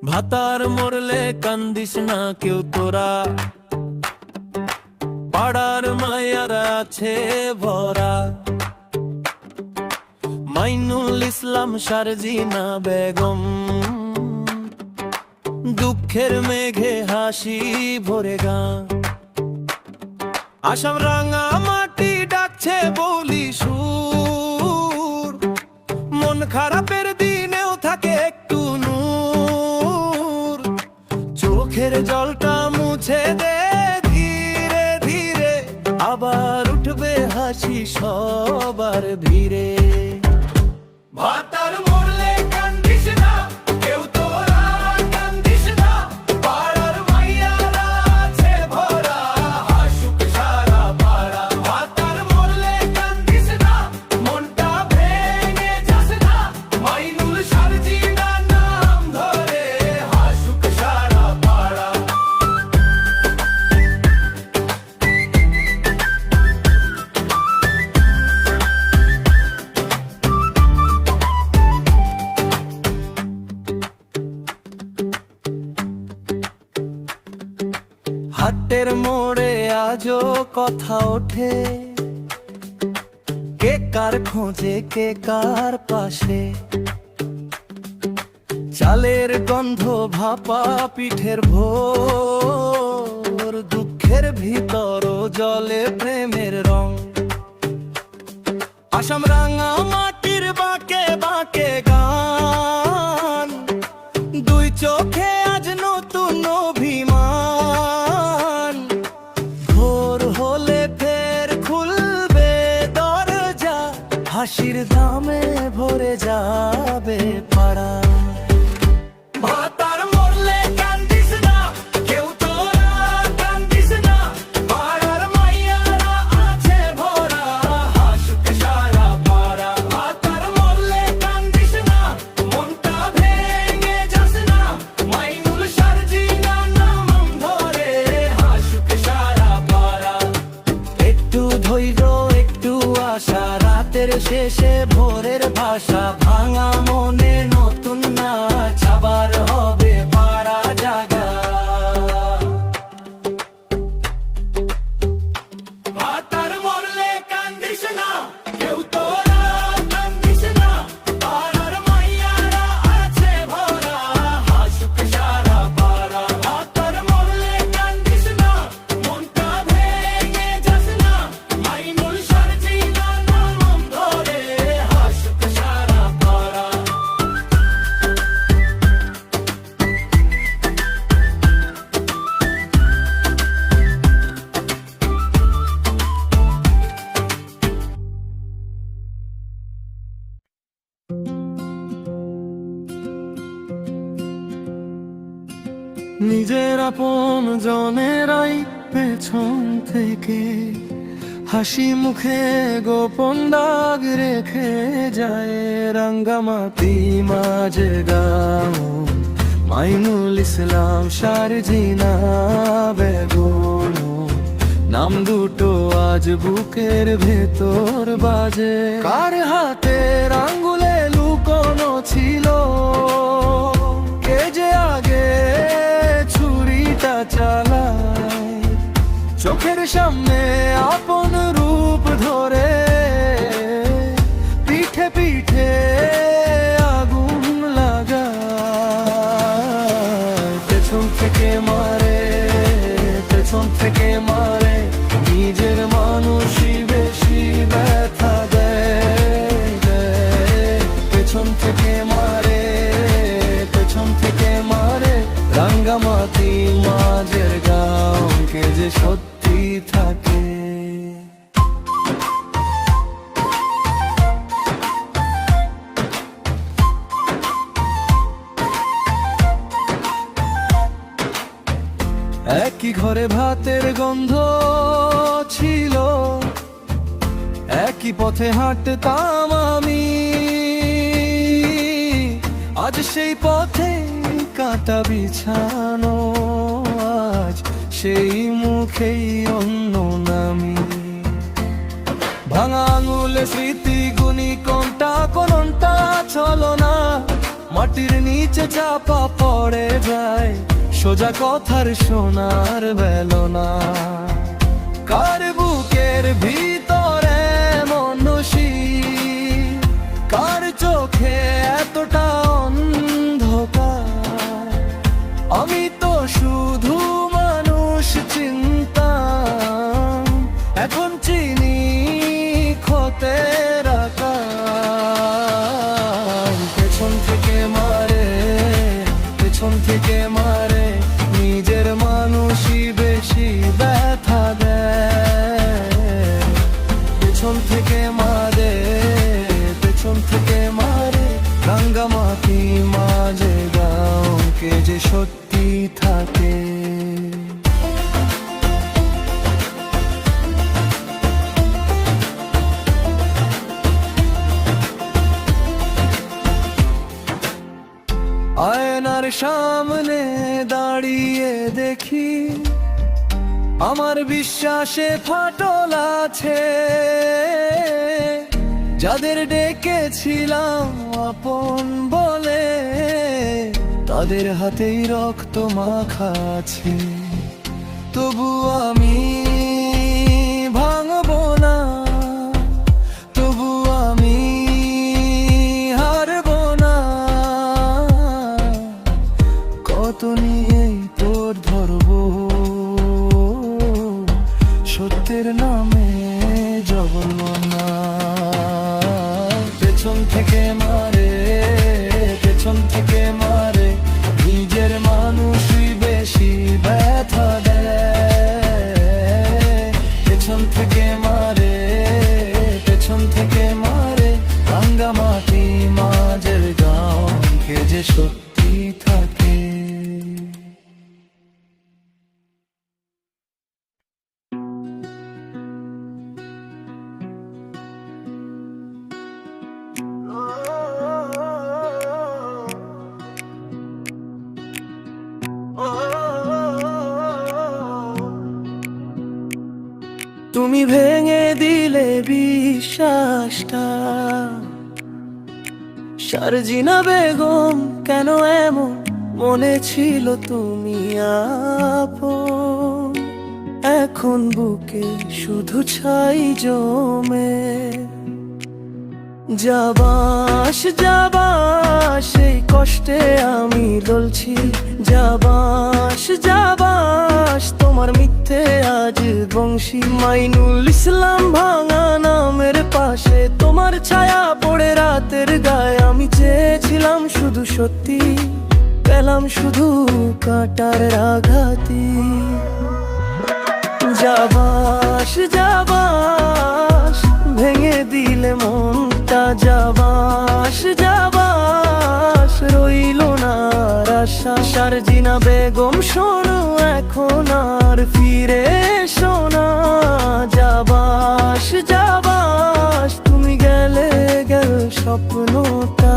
ভাতার মরলে কান্দিস না কেউ তোরা, পাড়ার মায়ারা আছে ভরা। মাইনুল ইসলাম শারজিনা বেগম, দুঃখের মেঘে হাসি ভরে গান। আসাম রাঙা মাটি ডাকছে বলি সুর, মন খারাপের দিনেও থাকে একটু নূর। চোখের জলটা মুছে দে ধীরে ধীরে, আবার উঠবে হাসি সবার ভিড়ে। ভাতার মরলে কান্দিস না কেউ তোরা, কান্দিস না পাড়ার মাইয়ারা আছে ভরা, হাসুক সারা পাড়া। ভাতার মরলে কান্দিস না, মনটা ভেঙে যাস না, মাইনুল শারজিনা নাম ধরে হাসুক সারা পাড়া। হাটের মোড়ে আজও কথা ওঠে, কে কার খোঁজে কে কার পাশে। চালের গন্ধ ভাপা পিঠের ভোর, দুঃখের ভিতর জলে প্রেমের রং। আসাম রাঙা মাটির বাঁকে বাঁকে গান, দুই চোখে আজ নতুন অভিমান। ভোর হলে ফের খুলবে দরজা, হাসির দামে ভরে যাবে পাড়া। ভাতার মরলে কান্দিস না কেউ তোরা, কান্দিস না পাড়ার মাইয়ারা আছে ভরা, হাসুক সারা পাড়া। ভাতার মরলে কান্দিস না, মনটা ভেঙে যাস না, মাইনুল শারজিনা নাম ধরে হাসুক সারা পাড়া। একটু ধৈর্য একটু আশা, রাতের শেষে ভোরের ভাষা। ভাঙা মনে নতুন নাচ, আবার হবে পাড়া জাগা। ভাতার মরলে কান্দিস না কেউ তোরা, কান্দিস না পাড়ার মাইয়ারা আছে ভরা, হাসুক সারা পাড়া। ভাতার মরলে কান্দিস না, মনটা ভেঙে যাস না, মাইনুল শারজিনা নাম ধরে হাসুক সারা পাড়া। নিজের আপন জনেরাই পেছন থেকে হাসি মুখে গোপন দাগ রেখে যায়। রাঙ্গামাটি মাঝে গাঁও, মাইনুল ইসলাম শারজিনা বেগম, নাম দুটো আজ বুকের ভেতর বাজে। কার হাতের আঙ্গুলে লুকোনো ছিল, কে যে আগে ছুরিটা চালায়। চোখের সামনে আপন রূপ ধরে, পিঠে পিঠে আগুন লাগায়। পেছন থেকে মারে, পেছন থেকে মারে, নিজের মানুষই বেশি ব্যথা দেয়। পেছন থেকে মারে, পেছন থেকে মারে, রাঙ্গামাটি মাঝের গাঁও কে যে সত্যি থাকে। একই ঘরে ভাতের গন্ধ ছিল, একই পথে হাঁটতাম আমি, আজ সেই পথে কাঁটা বিছানো, আজ সেই মুখেই অন্য নামি। ভাঙা আঙুলে স্মৃতি গুনি কোনটা কোনটা চলো না, মাটির নিচে চাপা পড়ে যায় সোজা কথার সোনার বেলনা। কার বুকের ভিতরে মনসি, কার চোখে এতটা অন্ধকার, আমি তো শুধু মানুষ চিনতাম, এখন চিনি খতের আকার। পেছন থেকে মারে, পেছন থেকে মারে, নিজের মানুষই বেশি ব্যথা দেয়। পেছন থেকে মারে, পেছন থেকে মারে, রাঙ্গামাটি মাঝে গাঁওকে যে সত্যি থাকে। আয়নার সামনে দাঁড়িয়ে দেখি আমার বিশ্বাসে ফাটল আছে, যাদের ডেকেছিলাম আপন বলে তাদের হাতেই রক্ত মাখা আছে। তবু আমি ভাঙবো না, তবু আমি হারবো না, কত নিয়েই তোর ধরবো, সত্যের নামে জগল না। পেছন থেকে মারে, পেছন থেকে মারে, নিজের মানুষই বেশি ব্যথা দেয়। পেছন থেকে মারে, পেছন থেকে মারে, রাঙ্গামাটি মাঝের গাঁওকে যে সত্যি থাকে। তুমি ভেঙে দিলে বিশ্বাসটা, শারজিনা বেগম কেন এমন মনে ছিল তুমি আপন। এখন বুকে শুধু ছাই জমে, যাবাস যাবাস সেই কষ্টে আমি ডলছি। যাবাস যাবাস তোমার মিথ্যে আজ বংশী। মাইনুল ইসলাম ভাঙা নামের পাশে তোমার ছায়া পড়ে রাতের গায়ে। আমি চেয়েছিলাম শুধু সত্যি, পেলাম শুধু কাঁটার আঘাতি। যাবাস যাবাস ভেঙে দিলে মনটা, যাবাস যাবাস রইল না আশা। শারজিনা বেগম শোনো এখন আর ফিরে শোনা। যাবাস যাবাস তুমি গেলে গেল স্বপ্নটা।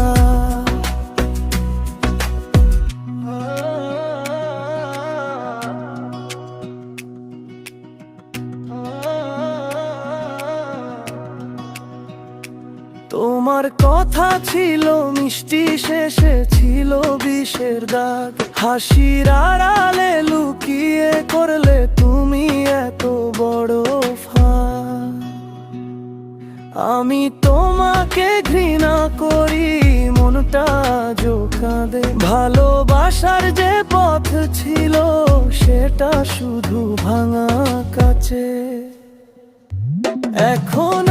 তোমার কথা ছিল মিষ্টি, শেষে ছিল বিষের দাগ। হাসির আড়ালে লুকিয়ে করলে তুমি এত বড় ফাঁদ। আমি তোমাকে ঘৃণা করি, মনটা কাঁদে। ভালোবাসার যে পথ ছিল সেটা শুধু ভাঙা কাছে। এখন